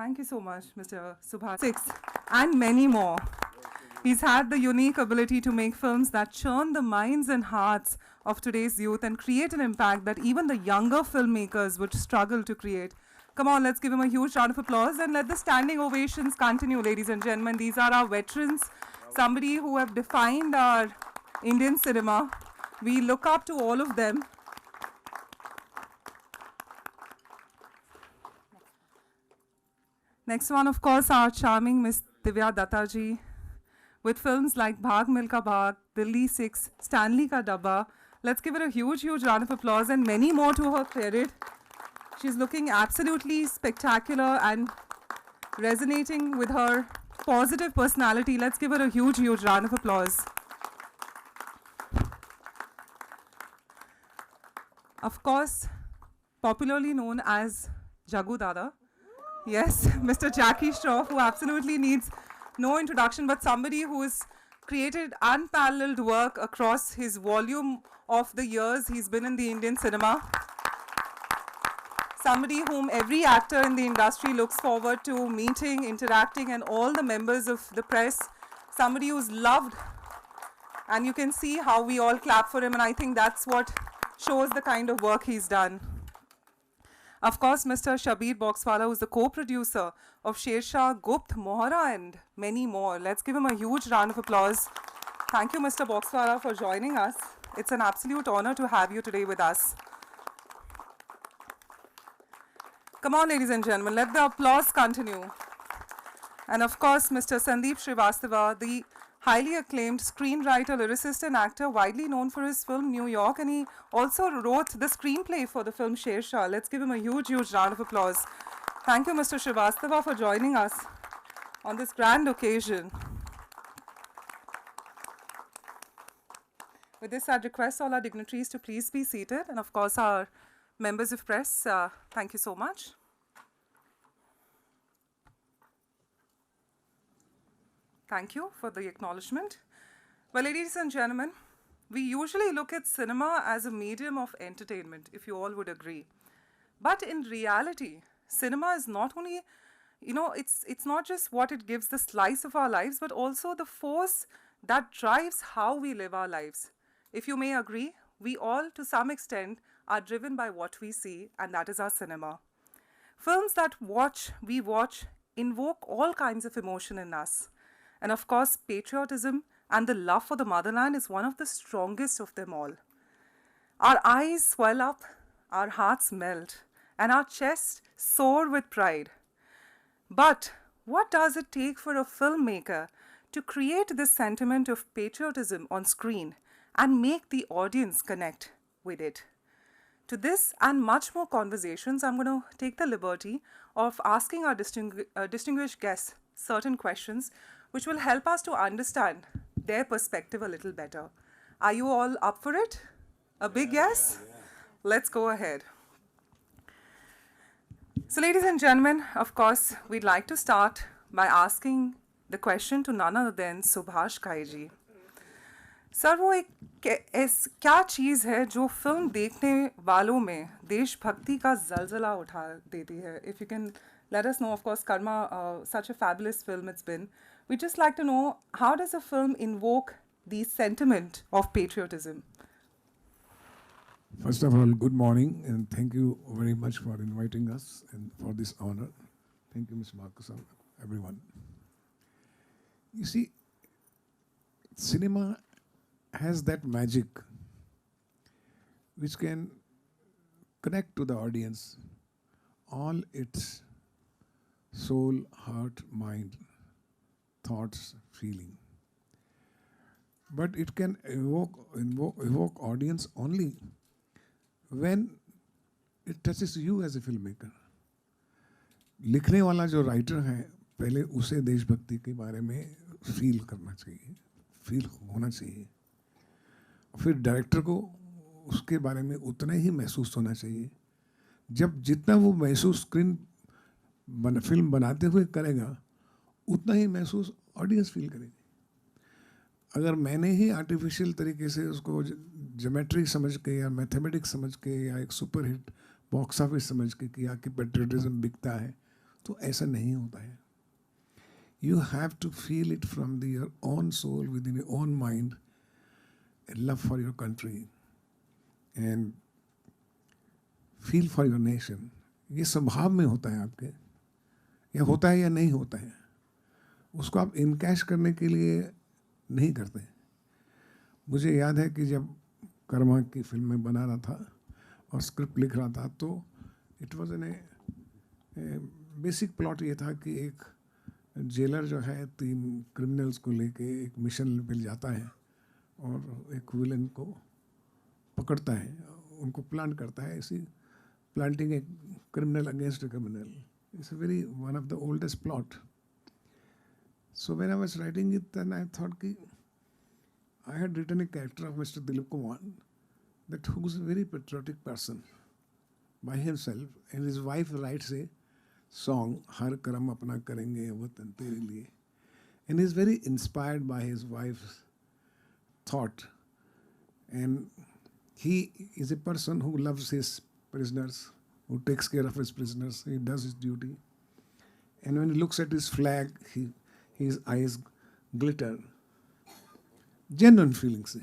Thank you so much, Mr. Subhash. Six, and many more. He's had the unique ability to make films that churn the minds and hearts of today's youth and create an impact that even the younger filmmakers would struggle to create. Come on, let's give him a huge round of applause and let the standing ovations continue, ladies and gentlemen. These are our veterans, somebody who have defined our Indian cinema. We look up to all of them. Next one, of course, our charming Miss DIVYA Datta ji, with films like Bhag Milka Bhag, Delhi 6, Stanley Ka Dabba. Let's give her a huge, huge round of applause and many more to her credit. She's looking absolutely spectacular and resonating with her positive personality. Let's give her a huge, huge round of applause. Of course, popularly known as Jagu Dada. Yes, Mr. Jackie Shroff, who absolutely needs no introduction, but somebody who has created unparalleled work across his volume of the years he's been in the Indian cinema. Somebody whom every actor in the industry looks forward to meeting, interacting, and all the members of the press. Somebody who's loved, and you can see how we all clap for him, and I think that's what shows the kind of work he's done. Of course, Mr. Shabir Boxwala, who's the co-producer of Shersha, Gupt, Mohara, and many more. Let's give him a huge round of applause. Thank you, Mr. Boxwala, for joining us. It's an absolute honor to have you today with us. Come on, ladies and gentlemen, let the applause continue. And of course, Mr. Sandeep Srivastava, the highly acclaimed screenwriter, lyricist, and actor, widely known for his film New York, and he also wrote the screenplay for the film Shersha. Let's give him a huge, huge round of applause. Thank you, Mr. Srivastava, for joining us on this grand occasion. With this, I'd request all our dignitaries to please be seated, and of course, our members of press, thank you so much. Thank you for the acknowledgement. Well, ladies and gentlemen, We usually look at cinema as a medium of entertainment, if you all would agree. But in reality, cinema is not only, it's not just what it gives the slice of our lives, but also the force that drives how we live our lives. If you may agree, we all, to some extent, are driven by what we see, and that is our cinema. Films that we watch, invoke all kinds of emotion in us. And of course, patriotism and the love for the motherland is one of the strongest of them all. Our eyes swell up, our hearts melt, and our chests soar with pride. But what does it take for a filmmaker to create this sentiment of patriotism on screen and make the audience connect with it? To this and much more conversations, I'm going to take the liberty of asking our distinguished guests certain questions which will help us to understand their perspective a little better. Are you all up for it? A big yes? Yeah. Let's go ahead. So, ladies and gentlemen, of course, we'd like to start by asking the question to none other than Subhash Kaiji. Sir वो एक क्या चीज़ है जो film देखने वालों में देशभक्ति का जलजला उठा देती है? If you can let us know, of course, Karma, such a fabulous film it's been. We'd just like to know, how does a film invoke the sentiment of patriotism? First of all, good morning, and thank you very much for inviting us and for this honor. Thank you, Ms. Marcus, everyone. You see, cinema has that magic which can connect to the audience all its soul, heart, mind, thoughts, feeling. But it can evoke audience only when it touches you as a filmmaker. लिखने वाला जो writer है पहले उसे देशभक्ति के बारे में फील करना चाहिए, फील होना चाहिए. फिर डायरेक्टर को उसके बारे में उतना ही महसूस होना चाहिए. जब जितना वो महसूस फिल्म बनाते हुए करेगा उतना ही महसूस ऑडियंस फील करेगी. अगर मैंने ही आर्टिफिशियल तरीके से उसको ज्योमेट्री समझ के या मैथमेटिक्स समझ के या एक सुपर हिट बॉक्स ऑफिस समझ के किया कि पेट्रियटिज्म बिकता है, तो ऐसा नहीं होता है. You have to feel it from your own soul, within your own mind, love for your country and feel for your nation. ये स्वभाव में होता है आपके, या होता है या नहीं होता है. उसको आप इनकैश करने के लिए नहीं करते. मुझे याद है कि जब कर्मा की फिल्म में बना रहा था और स्क्रिप्ट लिख रहा था, तो it was an basic plot ये था कि एक जेलर जो है 3 क्रिमिनल्स को लेके एक मिशन पे जाता है और एक विलन को पकड़ता है, उनको प्लान करता है. इसी planting a criminal against a criminal it's very one of the oldest plot. So when I was writing it, then I thought कि I had written a character of mister Dilip Kumar that who is a very patriotic person by himself, and his wife writes a song, हर कर्म अपना करेंगे वतन तेरे लिए, and is very inspired by his wife thought, and he is a person who loves his prisoners, who takes care of his prisoners. He does his duty, and when he looks at his flag, his eyes glitter. Genuine feelings.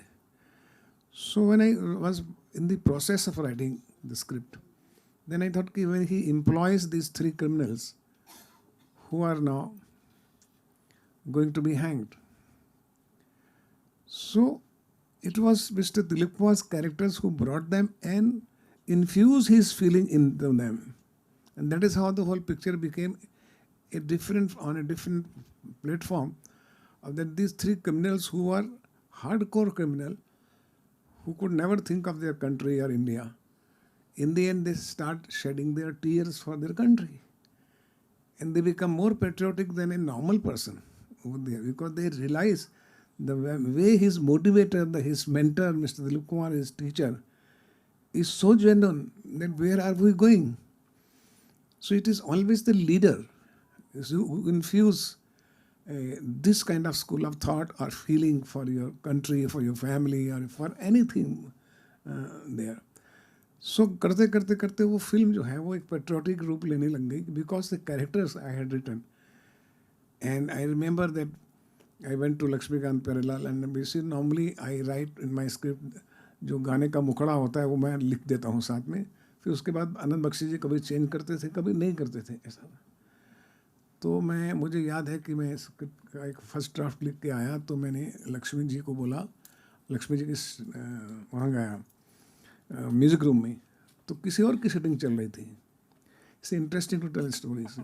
So when I was in the process of writing the script, then I thought that when he employs these 3 criminals who are now going to be hanged, so it was Mr. Dilip Kumar's characters who brought them and infused his feeling into them. And that is how the whole picture became on a different platform, of that these 3 criminals who were hardcore criminal, who could never think of their country or India. In the end, they start shedding their tears for their country. And they become more patriotic than a normal person over there, because they realize the way his motivator, his mentor, Mr. Dilip Kumar, his teacher, is so genuine that where are we going? So it is always the leader who infuse this kind of school of thought or feeling for your country, for your family, or for anything there. So करते करते करते वो film जो है वो एक patriotic रूप लेने लग गई, because the characters I had written. And I remember that I went to Laxmikant Pyarelal and basically normally I write in my script, जो गाने का मुखड़ा होता है वो मैं लिख देता हूँ साथ में. फिर उसके बाद आनंद बख्शी जी कभी चेंज करते थे, कभी नहीं करते थे, ऐसा. तो मुझे याद है कि मैं स्क्रिप्ट का एक फर्स्ट ड्राफ्ट लिख के आया, तो मैंने लक्ष्मी जी को बोला, लक्ष्मी जी की वहाँ गया म्यूज़िक रूम में, तो किसी और की सेटिंग चल रही थी. It's interesting to tell stories.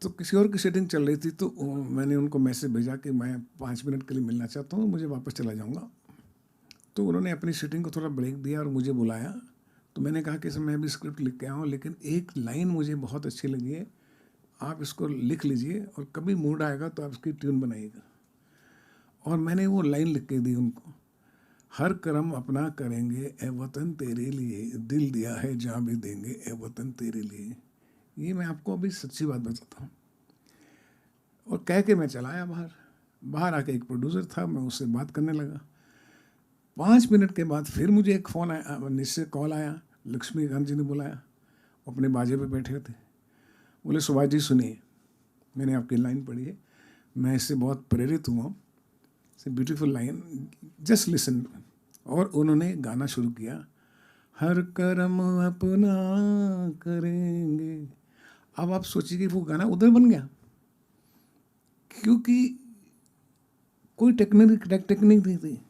तो किसी और की सेटिंग चल रही थी, तो मैंने उनको मैसेज भेजा कि मैं 5 मिनट के लिए मिलना चाहता हूँ, मुझे वापस चला जाऊँगा. तो उन्होंने अपनी सेटिंग को थोड़ा ब्रेक दिया और मुझे बुलाया. तो मैंने कहा कि सर मैं भी स्क्रिप्ट लिख के आया हूँ, लेकिन एक लाइन मुझे बहुत अच्छी लगी है, आप इसको लिख लीजिए और कभी मूड आएगा तो आप इसकी ट्यून बनाइएगा. और मैंने वो लाइन लिख के दी उनको, हर कर्म अपना करेंगे ए वतन तेरे लिए, दिल दिया है जहाँ भी देंगे ए वतन तेरे लिए. ये मैं आपको अभी सच्ची बात बताता हूँ. और कह के मैं चला आया बाहर आके एक प्रोड्यूसर था, मैं उससे बात करने लगा. 5 मिनट के बाद फिर मुझे एक फ़ोन आया, निश्चय कॉल आया, लक्ष्मीकांत जी ने बुलाया, वो अपने बाजे पे बैठे थे. बोले सुभाष जी सुनिए, मैंने आपकी लाइन पढ़ी है, मैं इससे बहुत प्रेरित हुआ, it's a beautiful line, just listen. और उन्होंने गाना शुरू किया, हर कर्म अपना करेंगे. अब आप सोचिए कि वो गाना उधर बन गया, क्योंकि कोई टेक्निक नहीं थी.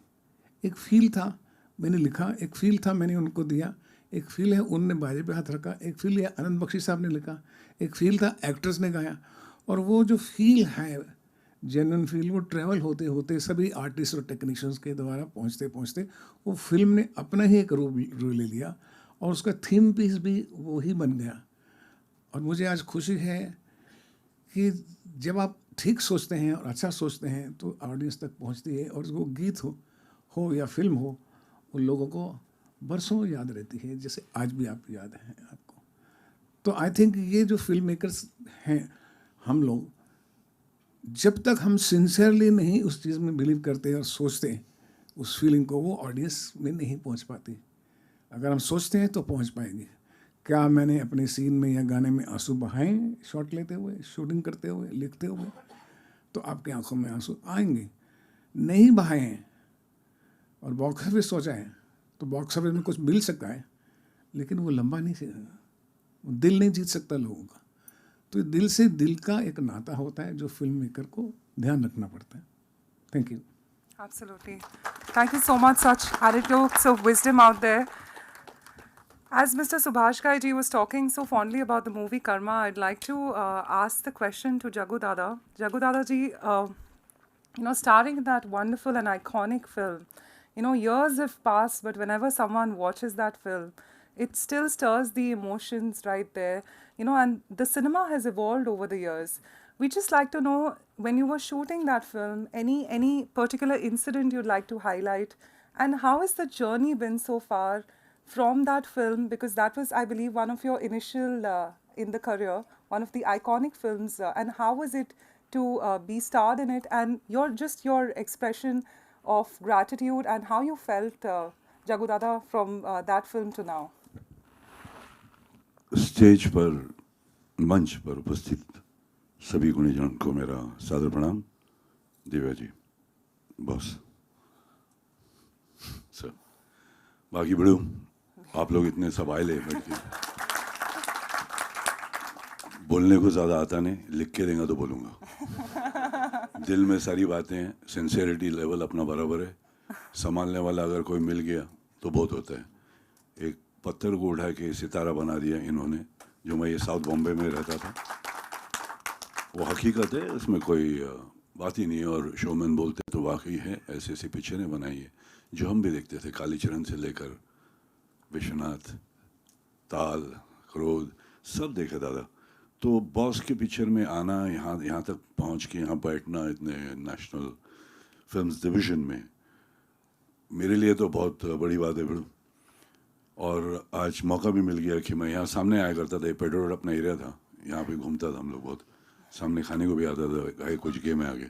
एक फील था, मैंने लिखा, एक फील था, मैंने उनको दिया. एक फील है, उनने बाजे पे हाथ रखा. एक फील है, आनंद बख्शी साहब ने लिखा. एक फील था, एक्टर्स ने गाया. और वो जो फील है, जेन्युइन फील, वो ट्रैवल होते होते सभी आर्टिस्ट और टेक्नीशियंस के द्वारा पहुँचते पहुँचते वो फिल्म ने अपना ही एक रूप ले लिया, और उसका थीम पीस भी वो ही बन गया. और मुझे आज खुशी है कि जब आप ठीक सोचते हैं और अच्छा सोचते हैं तो ऑडियंस तक पहुंचती है, और वो गीत हो या फिल्म हो, उन लोगों को बरसों याद रहती है, जैसे आज भी आप याद हैं आपको. तो आई थिंक ये जो फिल्म मेकर्स हैं, हम लोग, जब तक हम सिंसियरली नहीं उस चीज़ में बिलीव करते और सोचते हैं उस फीलिंग को, वो ऑडियंस में नहीं पहुंच पाती. अगर हम सोचते हैं तो पहुंच पाएंगे. क्या मैंने अपने सीन में या गाने में आंसू बहाए शॉट लेते हुए, शूटिंग करते हुए, लिखते हुए? तो आपकी आंखों में आंसू आएंगे. नहीं बहाए हैं और बॉक्स ऑफिस सोचा है, तो बॉक्स ऑफिस में कुछ मिल सकता है, लेकिन वो लंबा नहीं, वो दिल नहीं जीत सकता लोगों का. तो दिल से दिल का एक नाता होता है जो फिल्म मेकर को ध्यान रखना पड़ता है. Thank you. Absolutely. Thank you so much. Such anecdotes of wisdom out there. As Mr. Subhash Ghai ji was talking so fondly about the movie Karma, I'd like to ask the question to Jagu Dada. Jagu Dada ji, starring in that wonderful and iconic film, years have passed, but whenever someone watches that film, it still stirs the emotions right there, and the cinema has evolved over the years. We'd just like to know, when you were shooting that film, any particular incident you'd like to highlight, and how has the journey been so far from that film, because that was, I believe, one of your initial in the career, one of the iconic films, and how was it to be starred in it, and your expression of gratitude and how you felt, Jagu Dada, from that film to now? Stage पर, मंच पर उपस्थित सभी गुणीजन को मेरा सादर प्रणाम. Divya ji, boss, sir, बाकी बड़ू, आप लोग इतने सब आए ले बैठ के. बोलने को ज़्यादा आता नहीं, लिख के देंगे तो बोलूँगा. दिल में सारी बातें हैं, सिंसियरिटी लेवल अपना बराबर है. संभालने वाला अगर कोई मिल गया तो बहुत होता है. एक पत्थर को उठा के सितारा बना दिया इन्होंने, जो मैं ये साउथ बॉम्बे में रहता था. वो हकीकत है, उसमें कोई बात ही नहीं है. और शोमैन बोलते तो वाकई है, ऐसी ऐसी पिक्चरें बनाई है जो हम भी देखते थे. कालीचरण से लेकर विश्वनाथ, ताल, क्रोध, सब देखे दादा. तो बॉस के पिक्चर में आना, यहाँ तक पहुँच के यहाँ बैठना इतने नेशनल फिल्म्स डिवीज़न में, मेरे लिए तो बहुत बड़ी बात है बड़ू. और आज मौका भी मिल गया कि मैं यहाँ सामने आया करता था. पेट्रोल अपना एरिया था, यहाँ पे घूमता था हम लोग बहुत सामने खाने को भी आता था, गाय कुछ गेम में आगे।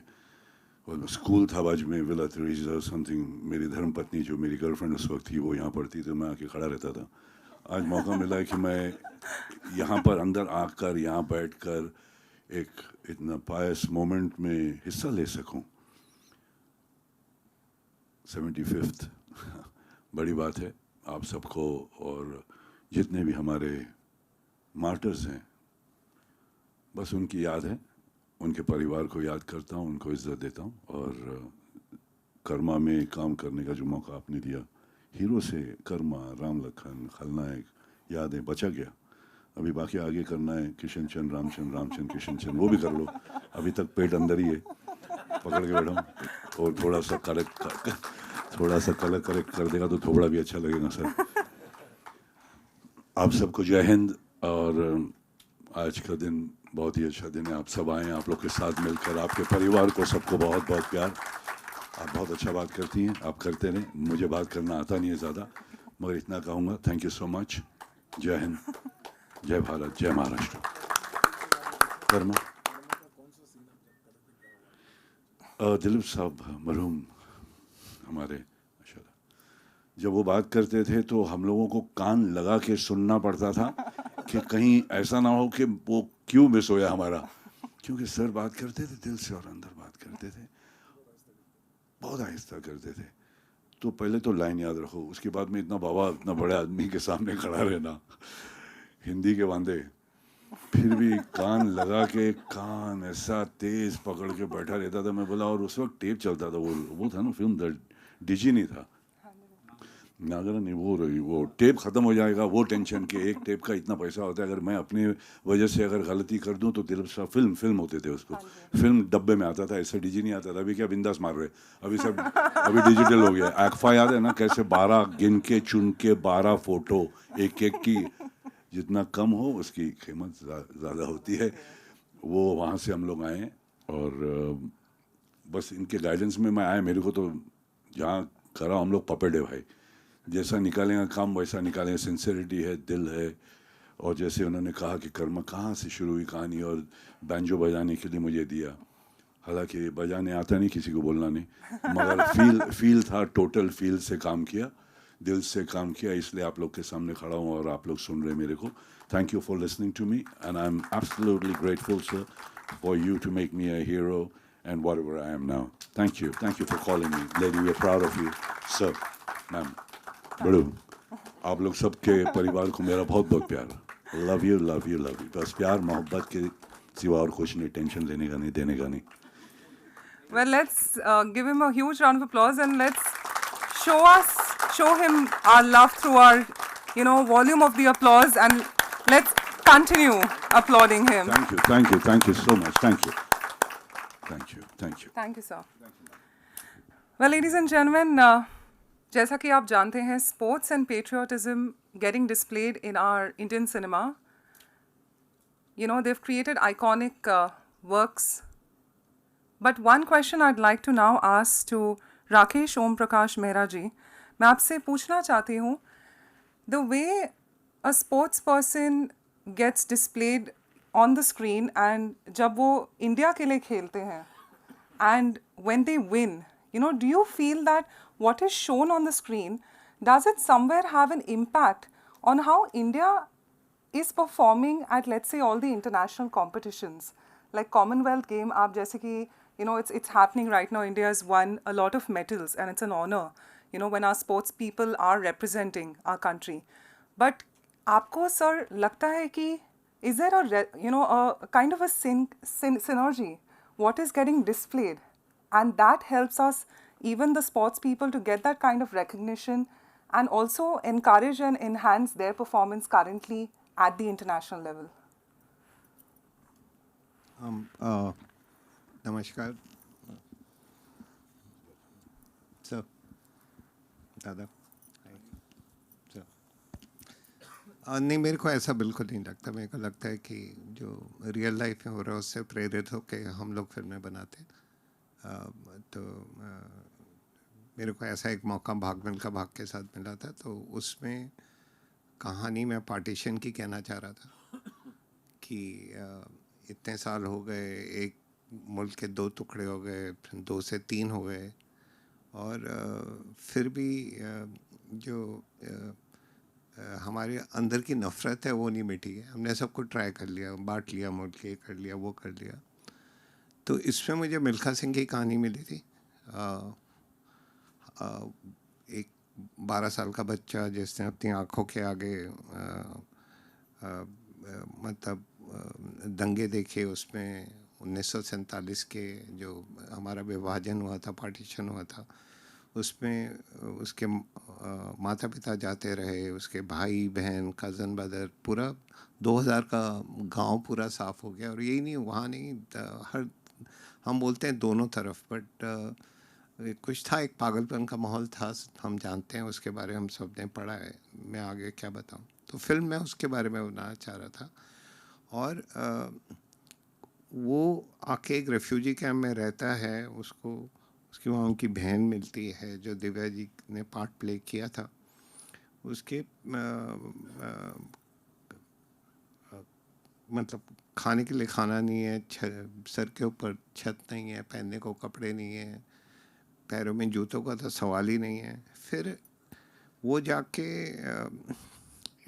और स्कूल था बाजू में, विला थ्रेज़ा समथिंग, मेरी धर्मपत्नी जो मेरी गर्लफ्रेंड उस वक्त थी वो यहाँ पढ़ती, तो मैं आके खड़ा रहता था। आज मौका मिला है कि मैं यहाँ पर अंदर आकर, यहाँ बैठकर एक इतना पायस मोमेंट में हिस्सा ले सकूं। 75th बड़ी बात है आप सबको, और जितने भी हमारे मार्टर्स हैं, बस उनकी याद है, उनके परिवार को याद करता हूँ, उनको इज्जत देता हूँ। और कर्मा में काम करने का जो मौका आपने दिया, हीरो से कर्मा, राम लखन, खलनायक, यादें, बचा गया। अभी बाकी आगे करना है किशन चंद, रामचंद किशन चंद, वो भी कर लो। अभी तक पेट अंदर ही है, पकड़ के बैठा हूँ। और थोड़ा सा कलर करेक्ट कर देगा तो थोड़ा भी अच्छा लगेगा सर। आप सबको जय हिंद। और आज का दिन बहुत ही अच्छा दिन है, आप सब आए, आप लोग के साथ मिलकर, आपके परिवार को सबको बहुत बहुत प्यार। आप बहुत अच्छा बात करती हैं, आप करते रहें। मुझे बात करना आता नहीं है ज़्यादा, मगर इतना कहूँगा, थैंक यू सो मच। जय हिंद, जय भारत, जय महाराष्ट्र। कर्मा दिलीप साहब मरहूम हमारे, जब वो बात करते थे तो हम लोगों को कान लगा के सुनना पड़ता था कि कहीं ऐसा ना हो कि वो क्यों मिस होया हमारा, क्योंकि सर बात करते थे दिल से और अंदर बात करते थे, बहुत आहिस्ता करते थे। तो पहले तो लाइन याद रखो, उसके बाद में इतना बाबा, इतना बड़े आदमी के सामने खड़ा रहना, हिंदी के वांदे, फिर भी कान लगा के, कान ऐसा तेज पकड़ के बैठा रहता था। मैं बोला, और उस वक्त टेप चलता था, वो था ना फिल्म, डिजी नहीं था नागरा, नहीं वो टेप ख़त्म हो जाएगा, वो टेंशन के, एक टेप का इतना पैसा होता है, अगर मैं अपनी वजह से अगर गलती कर दूं तो दिलीप साहब फिल्म होते थे उसको, फिल्म डब्बे में आता था, ऐसे डीजी नहीं आता था। अभी क्या बिंदास मार रहे, अभी सब अभी डिजिटल हो गया। एक्फा याद है ना, कैसे 12 गिन के चुन के 12 फोटो, एक एक की जितना कम हो उसकी कीमत ज़्यादा होती है। वो वहाँ से हम लोग आए और बस इनके गाइडेंस में मैं आया। मेरे को तो जहाँ करा हम लोग पपेट है भाई, जैसा निकालेंगे काम वैसा निकालेंगे, सिंसेरिटी है, दिल है। और जैसे उन्होंने कहा कि कर्मा कहाँ से शुरू हुई कहानी, और बैंजो बजाने के लिए मुझे दिया, हालांकि बजाने आता नहीं, किसी को बोलना नहीं, मगर फील था, टोटल फील से काम किया, दिल से काम किया, इसलिए आप लोग के सामने खड़ा हूँ और आप लोग सुन रहे मेरे को। Thank you for listening to me and I am absolutely grateful sir for you to make me a hero and whatever I am now. Thank you for calling me, lady. We're proud of you, sir, ma'am. बड़ू, आप लोग सबके परिवार को मेरा बहुत बहुत प्यार। Love you love you love you. बस प्यार मोहब्बत के सिवा और कुछ नहीं, टेंशन लेने का नहीं, देने का नहीं। Well, let's give him a huge round of applause and let's show him our love through our, volume of the applause, and let's continue applauding him. Thank you so much. Thank you. Thank you, sir. Well, ladies and gentlemen, जैसा कि आप जानते हैं, sports and patriotism getting displayed in our Indian cinema. They've created iconic works. But one question I'd like to now ask to Rakesh Om Prakash Mehra ji, मैं आपसे पूछना चाहती हूँ, the way a sports person gets displayed on the screen and जब वो India के लिए खेलते हैं and when they win, do you feel that what is shown on the screen, does it somewhere have an impact on how India is performing at, let's say, all the international competitions? Like Commonwealth game, आप जैसे कि, it's happening right now, India has won a lot of medals and it's an honor, when our sports people are representing our country. But आपको sir लगता है कि is there a kind of a synergy what is getting displayed, and that helps us, even the sports people, to get that kind of recognition and also encourage and enhance their performance currently at the international level? नमस्कार sir, दादा। नहीं, मेरे को ऐसा बिल्कुल नहीं लगता। मेरे को लगता है कि जो रियल लाइफ में हो रहा है उससे प्रेरित होकर हम लोग फिल्में बनाते हैं। तो मेरे को ऐसा एक मौका भाग मिल्खा भाग के साथ मिला था, तो उसमें कहानी में पार्टीशन की कहना चाह रहा था कि इतने साल हो गए, एक मुल्क के 2 टुकड़े हो गए, फिर 2 से 3 हो गए, और फिर भी जो हमारे अंदर की नफ़रत है वो नहीं मिटी है। हमने सब कुछ ट्राई कर लिया, बांट लिया मुल्क, ये कर लिया, वो कर लिया। तो इसमें मुझे मिल्खा सिंह की कहानी मिली थी। एक 12 साल का बच्चा जिसने अपनी आँखों के आगे मतलब दंगे देखे, उसमें 1947 के जो हमारा विभाजन हुआ था, पार्टीशन हुआ था, उसमें उसके माता पिता जाते रहे, उसके भाई बहन कज़न ब्रदर, पूरा 2000 का गांव पूरा साफ़ हो गया। और यही नहीं, वहाँ नहीं, हर हम बोलते हैं दोनों तरफ, बट कुछ था, एक पागलपन का माहौल था, हम जानते हैं उसके बारे में, हम सब ने पढ़ा है, मैं आगे क्या बताऊं। तो फिल्म में उसके बारे में बनाना चाह रहा था। और वो आके एक रेफ्यूजी कैंप में रहता है, उसको उसकी वहाँ उनकी बहन मिलती है जो दिव्या जी ने पार्ट प्ले किया था। उसके मतलब खाने के लिए खाना नहीं है, सर के ऊपर छत नहीं है, पहनने को कपड़े नहीं है, पैरों में जूतों का तो सवाल ही नहीं है। फिर वो जाके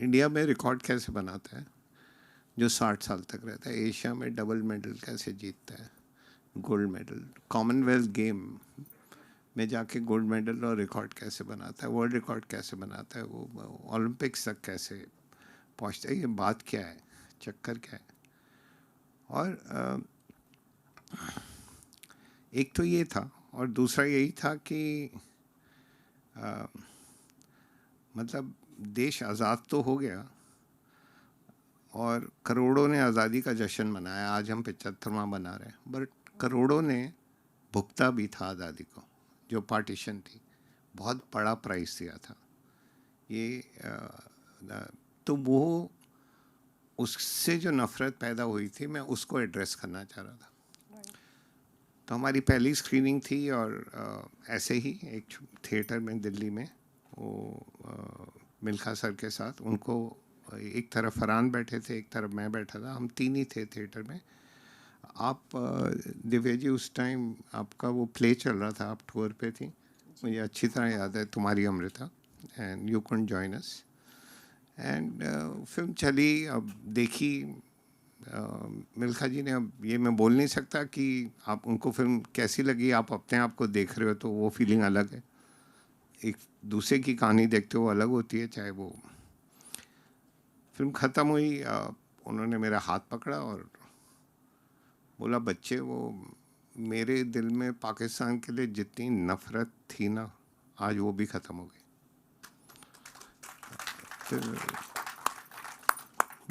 इंडिया में रिकॉर्ड कैसे बनाता है, जो 60 साल तक रहता है, एशिया में डबल मेडल कैसे जीतता है, गोल्ड मेडल, कॉमनवेल्थ गेम में जाके गोल्ड मेडल और रिकॉर्ड कैसे बनाता है, वर्ल्ड रिकॉर्ड कैसे बनाता है, वो ओलंपिक्स तक कैसे पहुंचता है, ये बात क्या है, चक्कर क्या है। और एक तो ये था, और दूसरा यही था कि मतलब देश आज़ाद तो हो गया और करोड़ों ने आज़ादी का जश्न मनाया, आज हम 75वां मना रहे हैं, बट करोड़ों ने भुगता भी था आज़ादी को, जो पार्टीशन थी, बहुत बड़ा प्राइस दिया था ये। तो वो उससे जो नफ़रत पैदा हुई थी, मैं उसको एड्रेस करना चाह रहा था। तो हमारी पहली स्क्रीनिंग थी, और ऐसे ही एक थिएटर में दिल्ली में, वो मिल्खा सर के साथ, उनको एक तरफ फरहान बैठे थे, एक तरफ मैं बैठा था, हम 3 ही थे थिएटर में। आप दिव्या जी उस टाइम आपका वो प्ले चल रहा था, आप टूर पे थी, मुझे अच्छी तरह याद है, तुम्हारी Amrita, and you couldn't join us. And film चली, अब देखी मिल्खा जी ने, अब ये मैं बोल नहीं सकता कि आप उनको फिल्म कैसी लगी, आप अपने आप को देख रहे हो तो वो फीलिंग अलग है, एक दूसरे की कहानी देखते हो अलग होती है। चाहे वो फिल्म ख़त्म हुई, उन्होंने मेरा हाथ पकड़ा और बोला, बच्चे, वो मेरे दिल में पाकिस्तान के लिए जितनी नफ़रत थी ना, आज वो भी ख़त्म हो गई। फिर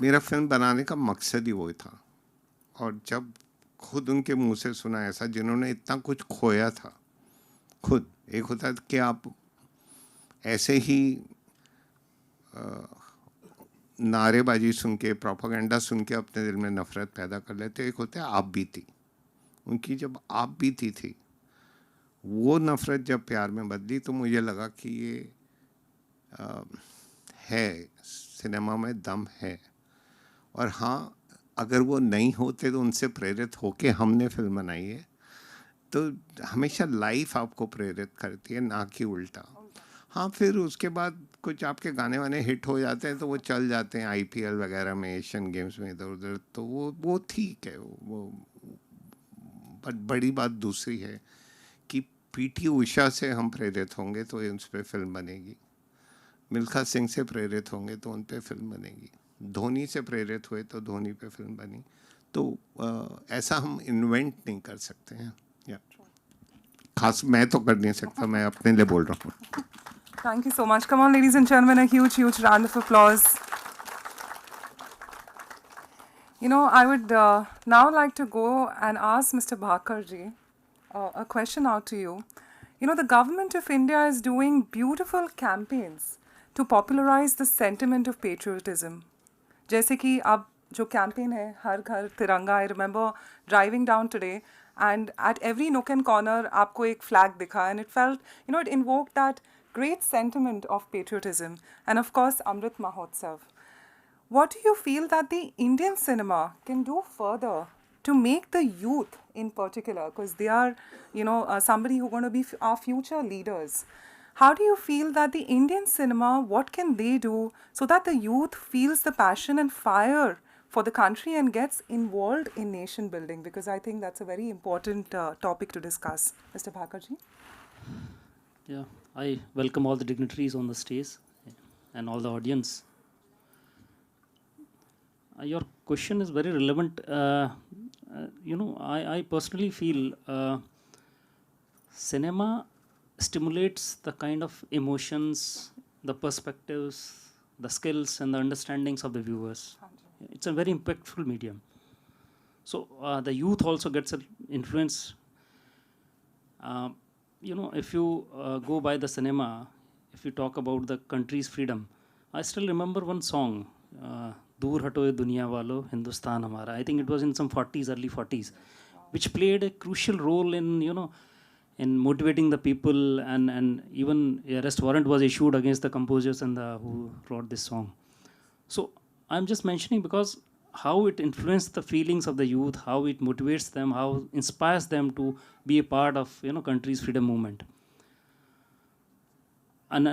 मेरा फिल्म बनाने का मकसद ही वो था। और जब खुद उनके मुंह से सुना ऐसा, जिन्होंने इतना कुछ खोया था खुद, एक होता है कि आप ऐसे ही नारेबाजी सुन के, प्रोपेगेंडा सुन के अपने दिल में नफ़रत पैदा कर लेते, एक होता है आप बीती। उनकी जब आप बीती थी, वो नफ़रत जब प्यार में बदली, तो मुझे लगा कि ये है, सिनेमा में दम है। और हाँ, अगर वो नहीं होते तो उनसे प्रेरित होके हमने फिल्म बनाई है, तो हमेशा लाइफ आपको प्रेरित करती है, ना कि उल्टा। हाँ, फिर उसके बाद कुछ आपके गाने वाने हिट हो जाते हैं तो वो चल जाते हैं आईपीएल वगैरह में, एशियन गेम्स में, इधर उधर, तो वो ठीक है। वो बट बड़ी बात दूसरी है कि पीटी उषा से हम प्रेरित होंगे तो उन पर फिल्म बनेगी, मिल्खा सिंह से प्रेरित होंगे तो उन पर फिल्म बनेगी, धोनी से प्रेरित हुए तो धोनी पे फिल्म बनी। तो ऐसा हम इन्वेंट नहीं कर सकते हैं, या खास मैं तो कर नहीं सकता, मैं अपने लिए बोल रहा हूँ। Thank you so much. Come on, ladies and gentlemen, a huge, huge round of applause. You know, I would now like to go and ask Mr. Bhakarji a question out to you. You know, the government of India is doing beautiful campaigns to popularize the sentiment of patriotism. जैसे कि अब जो campaign है, हर घर तिरंगा, I remember driving down today and at every nook and corner आपको एक flag दिखा, and it felt, you know, it invoked that great sentiment of patriotism, and of course Amrit Mahotsav. What do you feel that the Indian cinema can do further to make the youth in particular, because they are, somebody who are going to be our future leaders. How do you feel that the Indian cinema, what can they do so that the youth feels the passion and fire for the country and gets involved in nation building? Because I think that's a very important topic to discuss. Mr. Bhakarji? Yeah, I welcome all the dignitaries on the stage and all the audience. Your question is very relevant. I personally feel cinema stimulates the kind of emotions, the perspectives, the skills and the understandings of the viewers. It's a very impactful medium. So the youth also gets an influence. If you go by the cinema, if you talk about the country's freedom, I still remember one song, Dur Hato Ye Duniya Walo, Hindustan Hamara. I think it was in some 40s, early 40s, which played a crucial role in, in motivating the people, and even arrest warrant was issued against the composers and who wrote this song. So I'm just mentioning because how it influenced the feelings of the youth, how it motivates them, how inspires them to be a part of country's freedom movement. And